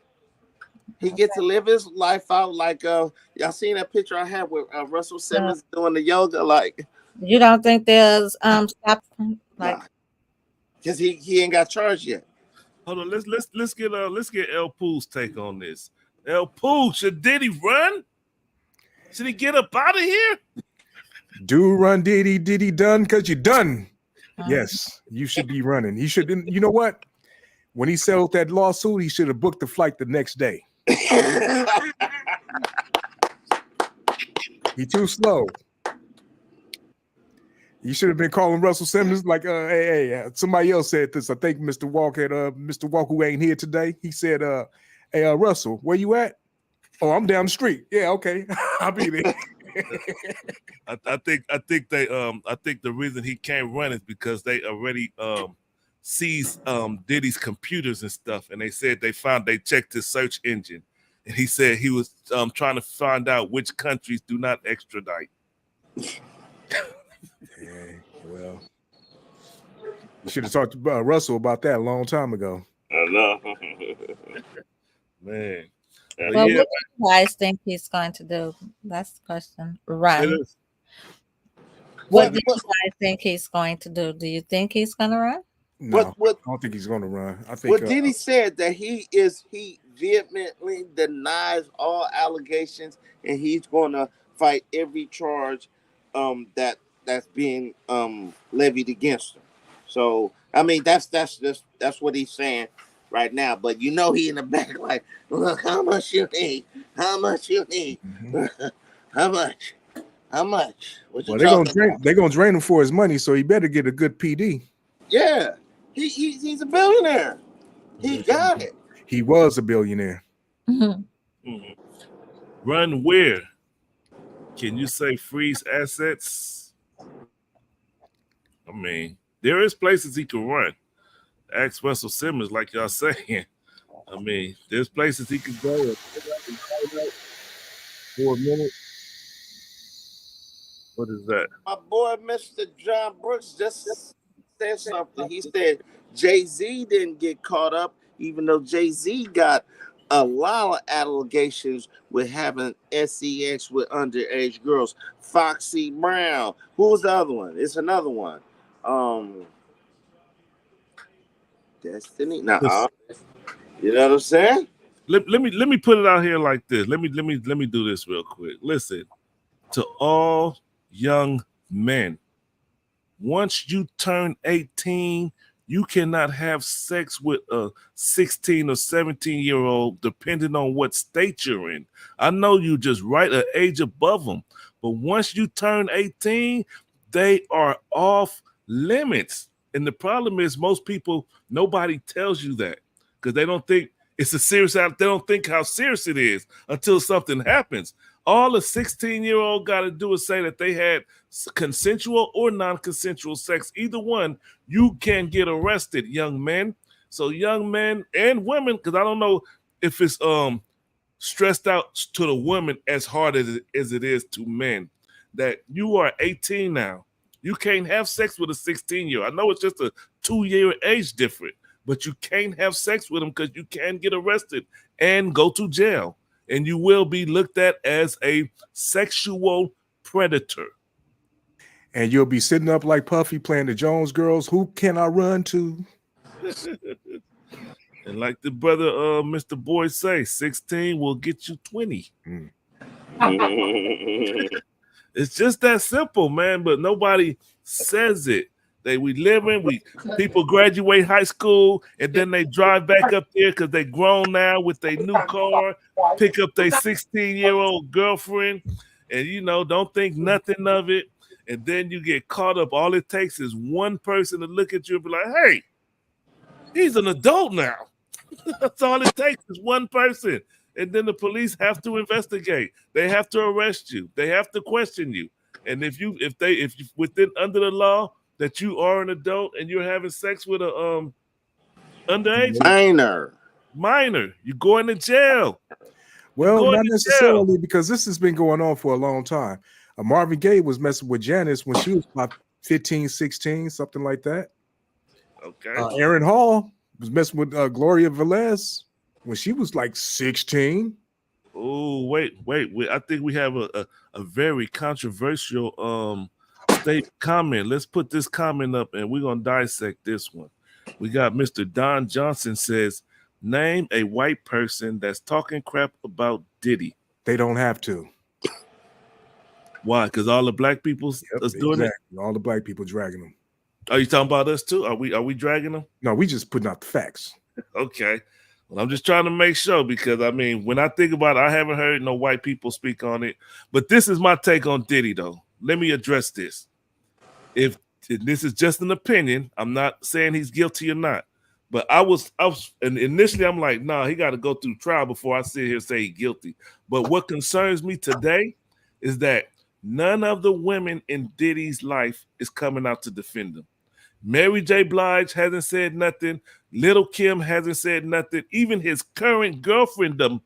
He gets to live his life out like y'all seen that picture I had with Russell Simmons doing the yoga. Like, you don't think there's stop like because he ain't got charged yet. Hold on, let's get El Poo's take on this. El Poo, should Diddy run? Should he get up out of here? Do run, Diddy done, because you're done. Yes, you should be running. He should. You know what? When he settled that lawsuit, he should have booked the flight the next day. He too slow. You should have been calling Russell Simmons like, hey, somebody else said this. I think Mr. Walk, who ain't here today. He said, hey, Russell, where you at? Oh, I'm down the street. Yeah, okay, I'll be there. I think the reason he can't run is because they already seized Diddy's computers and stuff, and they said they checked his search engine, and he said he was trying to find out which countries do not extradite. Yeah, well, you should have talked to Russell about that a long time ago. I know, man. Well, what do you guys think he's going to do? That's the question. Run. What do you guys think he's going to do? Do you think he's going to run? No, I don't think he's going to run. I think what Diddy said that he vehemently denies all allegations and he's going to fight every charge that's being levied against him. So I mean that's what he's saying right now. But he in the back like, look, how much you need? How much you need? Mm-hmm. How much? What you they're gonna drain him for his money, so he better get a good PD. Yeah, he's a billionaire. He got it. He was a billionaire. Mm-hmm. Mm-hmm. Run where? Can you say freeze assets? I mean, there is places he can run. Ask Russell Simmons, like y'all saying. I mean, there's places he could go for a minute. What is that? My boy, Mr. John Brooks, just said something. He said Jay-Z didn't get caught up, even though Jay-Z got a lot of allegations with having sex with underage girls. Foxy Brown. Who was the other one? It's another one. Destiny. Nah, you know what I'm saying? Let me put it out here like this. Let me do this real quick. Listen, to all young men, once you turn 18, you cannot have sex with a 16 or 17-year-old, depending on what state you're in. I know you just right an age above them, but once you turn 18, they are off limits. And the problem is, most people, nobody tells you that because they don't think it's a serious. They don't think how serious it is until something happens. All a 16-year-old got to do is say that they had consensual or non-consensual sex. Either one, you can get arrested, young men. So young men and women, because I don't know if it's stressed out to the women as hard as it is to men, that you are 18 now. You can't have sex with a 16-year-old. I know it's just a 2-year age difference, but you can't have sex with them because you can get arrested and go to jail. And you will be looked at as a sexual predator. And you'll be sitting up like Puffy playing the Jones Girls. Who can I run to? And like the brother Mr. Boyd say, 16 will get you 20. It's just that simple, man. But nobody says it. People graduate high school and then they drive back up there because they grown now with their new car, pick up their 16-year-old girlfriend, and don't think nothing of it. And then you get caught up. All it takes is one person to look at you and be like, hey, he's an adult now. That's all it takes is one person. And then the police have to investigate. They have to arrest you. They have to question you. And if you within under the law that you are an adult and you're having sex with a underage minor, you go into jail. Well, not necessarily, because this has been going on for a long time. Marvin Gaye was messing with Janice when she was about 15, 16, something like that. Okay. Aaron Hall was messing with Gloria Velez when she was like 16. Oh, wait. I think we have a very controversial state comment. Let's put this comment up and we're going to dissect this one. We got Mr. Don Johnson says, name a white person that's talking crap about Diddy. They don't have to. Why? Because all the black people doing it? All the black people dragging them. Are you talking about us too? Are we dragging them? No, we just putting out the facts. Okay. Well, I'm just trying to make sure because, I mean, when I think about it, I haven't heard no white people speak on it. But this is my take on Diddy, though. Let me address this. If this is just an opinion, I'm not saying he's guilty or not. But and initially I'm like, nah, he got to go through trial before I sit here and say he's guilty. But what concerns me today is that none of the women in Diddy's life is coming out to defend him. Mary J. Blige hasn't said nothing. Little Kim hasn't said nothing. Even his current girlfriend, the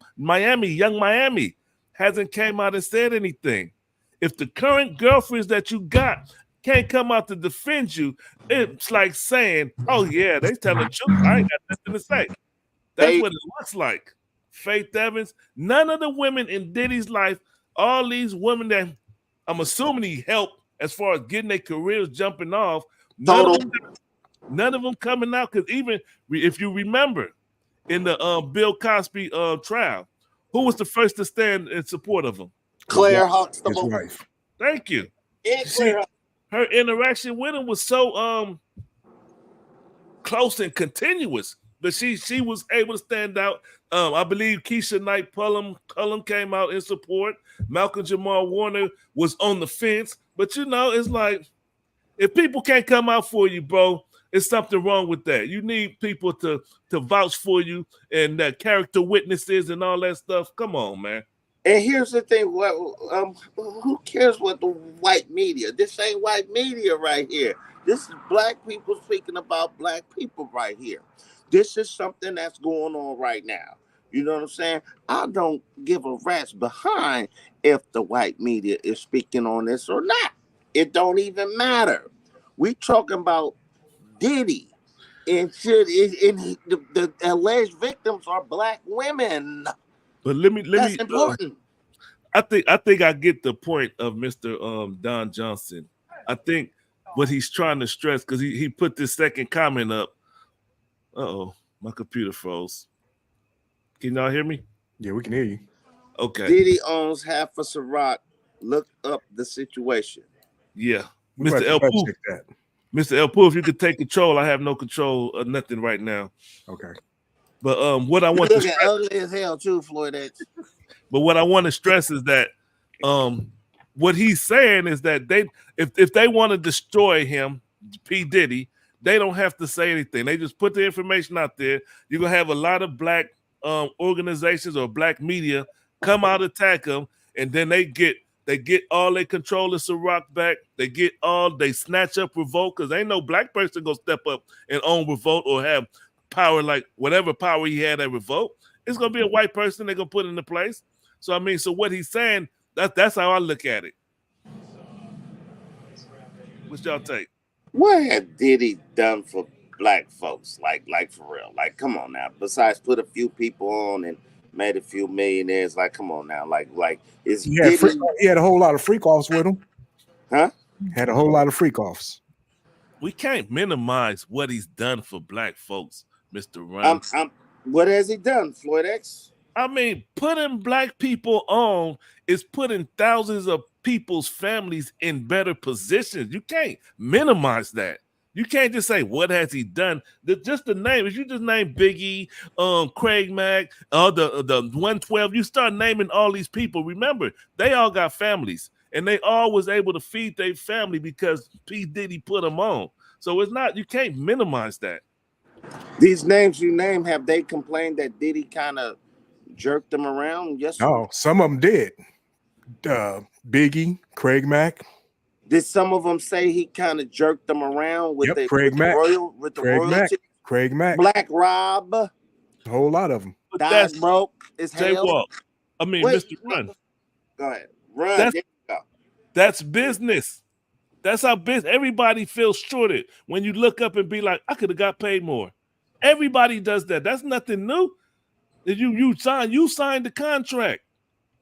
Young Miami, hasn't came out and said anything. If the current girlfriends that you got can't come out to defend you, it's like saying, oh, yeah, they telling the truth. I ain't got nothing to say. That's what it looks like. Faith Evans, none of the women in Diddy's life, all these women that I'm assuming he helped as far as getting their careers jumping off, none of them coming out, because even if you remember in the Bill Cosby trial, who was the first to stand in support of him? Claire Huxtable. His wife. Thank you. Claire. Her interaction with him was so close and continuous that she was able to stand out. I believe Keisha Knight Cullum came out in support. Malcolm Jamal Warner was on the fence. But it's like, if people can't come out for you, bro, it's something wrong with that. You need people to vouch for you and that character witnesses and all that stuff. Come on, man. And here's the thing: who cares what the white media? This ain't white media right here. This is black people speaking about black people right here. This is something that's going on right now. You know what I'm saying? I don't give a rat's behind if the white media is speaking on this or not. It don't even matter. We talking about Diddy, and the alleged victims are black women. But let me. That's important. I think I get the point of Mr. Don Johnson. I think what he's trying to stress, because he put this second comment up. Uh-oh, my computer froze. Can y'all hear me? Yeah, we can hear you. Okay. Diddy owns half of Ciroc. Look up the situation. Yeah. Mr. El Pooh. Mr. El Pooh, if you could take control, I have no control of nothing right now. Okay. But what I want to Looking ugly as hell too, Floyd X. But what I want to stress is that what he's saying is that if they want to destroy him, P. Diddy, they don't have to say anything. They just put the information out there. You're gonna have a lot of black organizations or black media come out attack him, and then they get all their control of Ciroc back. They snatch up Revolt, because ain't no black person gonna step up and own Revolt or have power like whatever power he had at Revolt. It's gonna be a white person they're gonna put into place. So I mean, so what he's saying, that's how I look at it. What's y'all take? What have Diddy done for black folks? Like for real. Like, come on now. Besides put a few people on and made a few millionaires. Like, come on now. Like is He had, Diddy... he had a whole lot of freak offs with him. Huh? Had a whole lot of freak offs. We can't minimize what he's done for black folks, Mr. Run. What has he done, Floyd X? I mean, putting black people on is putting thousands of people's families in better positions. You can't minimize that. You can't just say, what has he done? Just the name. If you just name Biggie, Craig Mack, the 112, you start naming all these people. Remember, they all got families, and they all was able to feed their family because P. Diddy put them on. So it's not, you can't minimize that. These names you name, have they complained that Diddy kind of jerked them around? Yes. No, some of them did. Biggie, Craig Mack. Did some of them say he kind of jerked them around with the royalty? Craig Mack. Black Rob. A whole lot of them. Died broke as hell. Walk. I mean, Wait, Mr. Run. Go ahead. Run. That's, there you go. That's business. That's how business. Everybody feels shorted when you look up and be like, I could have got paid more. Everybody does that. That's nothing new. You signed the contract.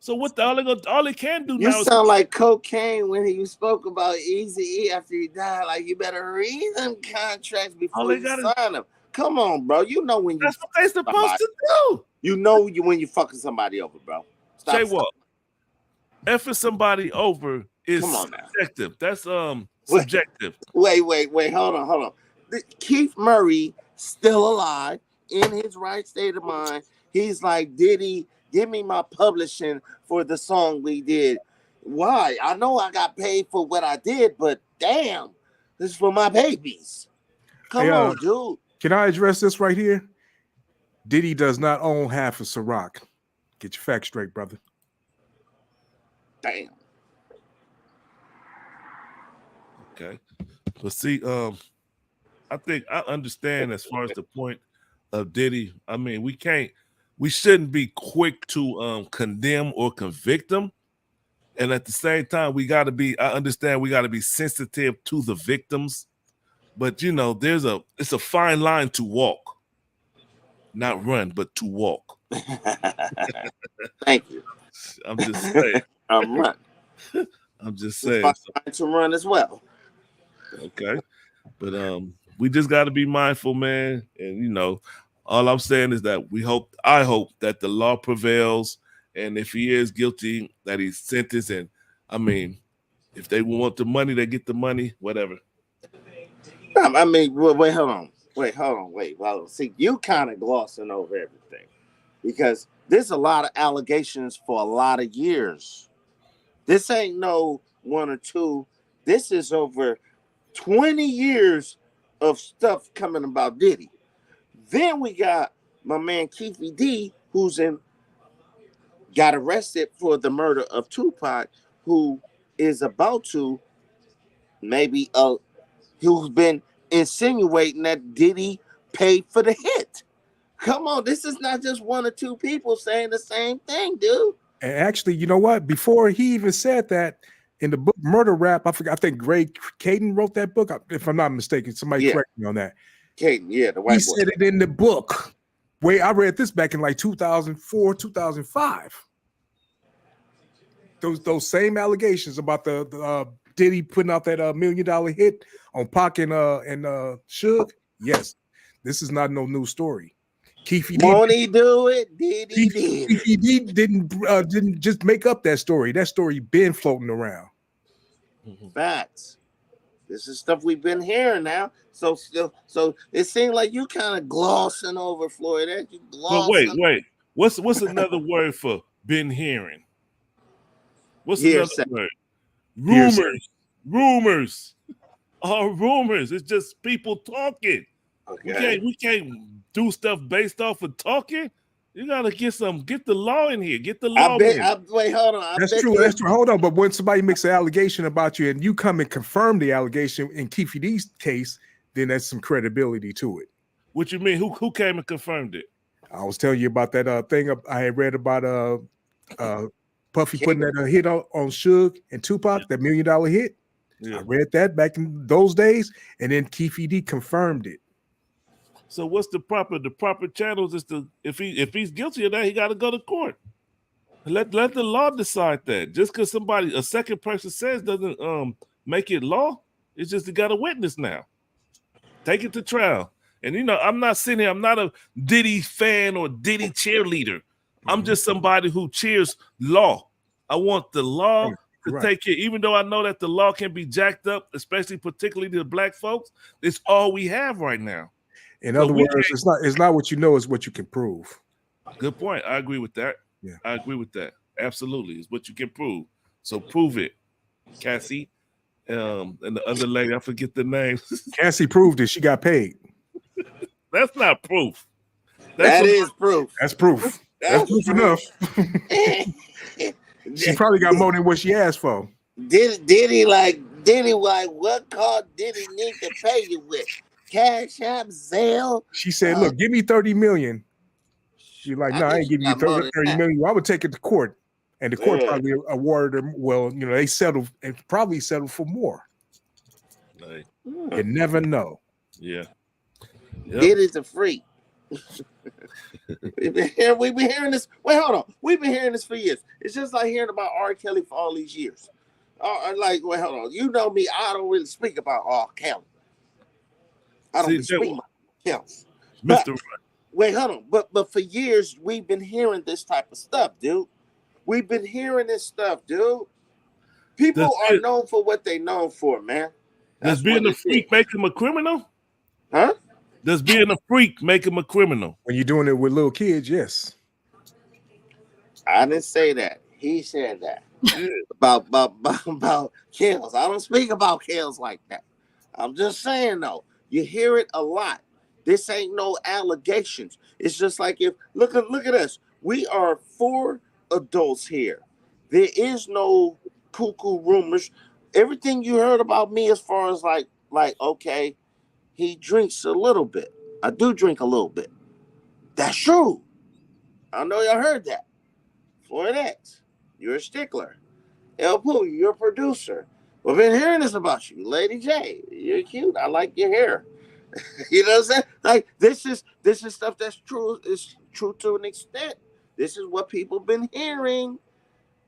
So what all they can do You now? sound like Cocaine when he spoke about Eazy-E after he died. Like, you better read them contracts before you sign them. Come on, bro. You know when that's what they're supposed to do. You know when you fucking somebody over, bro. Say what? Effing somebody over is subjective. That's subjective. Wait. Hold on. Keith Murray still alive, in his right state of mind. He's like, Diddy, give me my publishing for the song we did. Why? I know I got paid for what I did, but damn, this is for my babies. Come on, dude. Can I address this right here? Diddy does not own half of Ciroc. Get your facts straight, brother. Damn. Okay. But see, I think I understand as far as the point of Diddy. I mean, we shouldn't be quick to condemn or convict them. And at the same time, I understand we got to be sensitive to the victims. But you know, it's a fine line to walk. Not run, but to walk. Thank you. I'm just saying. I'm just saying. To run as well. Okay. But we just got to be mindful, man. And you know, all I'm saying is that I hope that the law prevails, and if he is guilty, that he's sentenced. And I mean, if they want the money, they get the money, whatever. I mean, wait, hold on. Well, see, you kind of glossing over everything because there's a lot of allegations for a lot of years. This ain't no one or two. This is over 20 years of stuff coming about Diddy. Then we got my man Keefy D, got arrested for the murder of Tupac, who is about to who's been insinuating that Diddy paid for the hit. Come on, this is not just one or two people saying the same thing, dude. And actually, you know what? Before he even said that, in the book Murder Rap, I think Greg Caden wrote that book, if I'm not mistaken. Somebody correct me on that. Caden, yeah, the white boy. He said it in the book. I read this back in like 2004, 2005. Those same allegations about the Diddy putting out that $1 million hit on Pac and Suge. Yes, this is not no new story. Won't he do it? Diddy didn't just make up that story. That story been floating around. Facts. This is stuff we've been hearing now. So it seems like you kind of glossing over Floyd. You But glossing. wait. What's another word for been hearing? What's another Hearsay. word? Hearsay. Rumors. Are rumors. It's just people talking. Okay. We can't do stuff based off of talking. You gotta get the law in here. Get the law in. Wait, hold on. That's true. That's true. Hold on. But when somebody makes an allegation about you and you come and confirm the allegation in Keefe D's case, then that's some credibility to it. What you mean? Who came and confirmed it? I was telling you about that thing I had read about Puffy putting that hit on Suge and Tupac, that $1 million hit. Yeah. I read that back in those days, and then Keefe D confirmed it. So what's the proper channels is if he's guilty of that, he got to go to court. Let the law decide that. Just because a second person says doesn't make it law. It's just you got a witness now. Take it to trial. And I'm not sitting here. I'm not a Diddy fan or Diddy cheerleader. I'm just somebody who cheers law. I want the law to take care. Even though I know that the law can be jacked up, especially particularly to the black folks, it's all we have right now. In other words, it's not what you know, it's what you can prove. Good point. I agree with that. Yeah, I agree with that. Absolutely, it's what you can prove. So prove it, Cassie. And the other lady, I forget the name. Cassie proved it. She got paid. That's not proof. That is proof. That's proof. That's proof enough. She probably got more than what she asked for. Diddy like, what card Diddy need to pay you with? Cash App, Zelle? She said, look, give me 30 million. She's like, no, I ain't giving you 30 million. Well, I would take it to court. And the court probably awarded them. Well, they settled and probably settled for more. Right. You never know. Yeah. Yep. Diddy's a freak. We've been hearing this. Wait, hold on. We've been hearing this for years. It's just like hearing about R. Kelly for all these years. Wait, hold on. You know me. I don't really speak about R. Kelly. I don't speak about Kelly. Mr. Wait, hold on. But for years we've been hearing this type of stuff, dude. We've been hearing this stuff, dude. People are known for what they known for, man. Does being a freak make him a criminal? Huh? Does being a freak make him a criminal? When you're doing it with little kids, yes. I didn't say that. He said that. about kills. I don't speak about kills like that. I'm just saying though, you hear it a lot. This ain't no allegations. It's just like look at us. We are 4 adults here. There is no cuckoo rumors. Everything you heard about me as far as like okay, he drinks a little bit. I do drink a little bit. That's true. I know y'all heard that. Floyd X, you're a stickler. El Pooh, you're a producer. We've been hearing this about you. Lady J, you're cute. I like your hair. You know what I'm saying? Like this is stuff that's true. It's true to an extent. This is what people been hearing.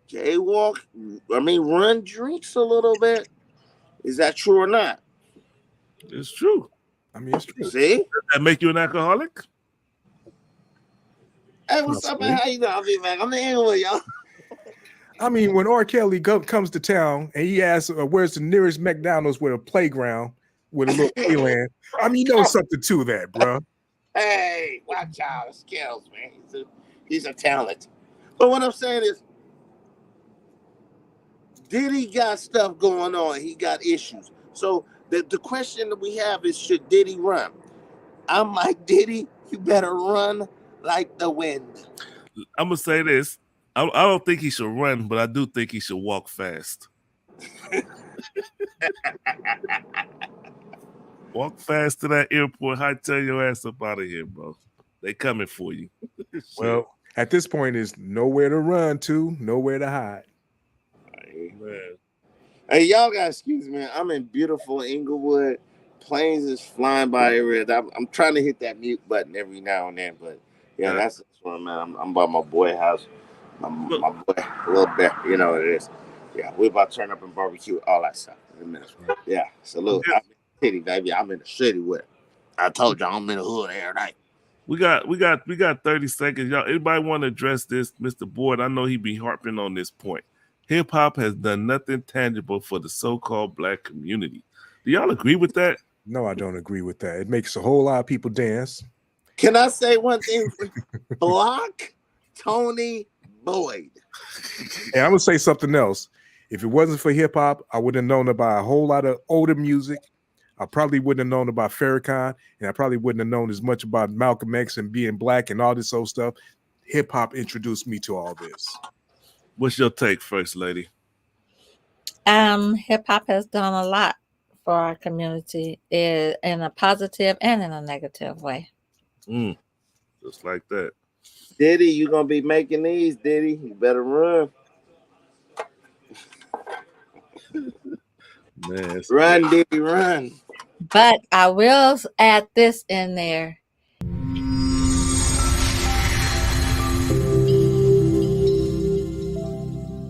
Jaywalk, run drinks a little bit. Is that true or not? It's true. It's true. See? Does that make you an alcoholic? Hey, what's up, man? How you doing? I'll be back. I'm in with y'all. When R. Kelly comes to town and he asks, where's the nearest McDonald's with a playground with a little playland? Something to that, bro. Hey, watch out. Skills, man. He's a talent. But what I'm saying is, Diddy got stuff going on. He got issues. So the question that we have is, should Diddy run? I'm like, Diddy, you better run like the wind. I'm going to say this. I don't think he should run, but I do think he should walk fast. Walk fast to that airport. Hightail your ass up out of here, bro. They coming for you. Well, at this point, there's nowhere to run to, nowhere to hide. Man. Hey, y'all got excuse me. I'm in beautiful Inglewood. Planes is flying by everywhere. I'm trying to hit that mute button every now and then, but yeah, that's where I'm at. I'm by my boy house. My boy, Little Bear, you know what it is. Yeah, we're about to turn up and barbecue, all that stuff in a minute. Yeah, salute. I'm in the city, baby. I'm in the city with it. I told y'all I'm in the hood every night. We got 30 seconds. Y'all, anybody want to address this? Mr. Boyd, I know he be harping on this point. Hip hop has done nothing tangible for the so-called black community. Do y'all agree with that? No, I don't agree with that. It makes a whole lot of people dance. Can I say one thing? Block Tony Boyd. And I'm gonna say something else. If it wasn't for hip hop, I wouldn't have known about a whole lot of older music. I probably wouldn't have known about Farrakhan, and I probably wouldn't have known as much about Malcolm X and being black and all this old stuff. Hip hop introduced me to all this. What's your take, First Lady? Hip hop has done a lot for our community in a positive and in a negative way. Just like that. Diddy, you gonna be making these, Diddy. You better run. Man, Run, Diddy, run. But I will add this in there.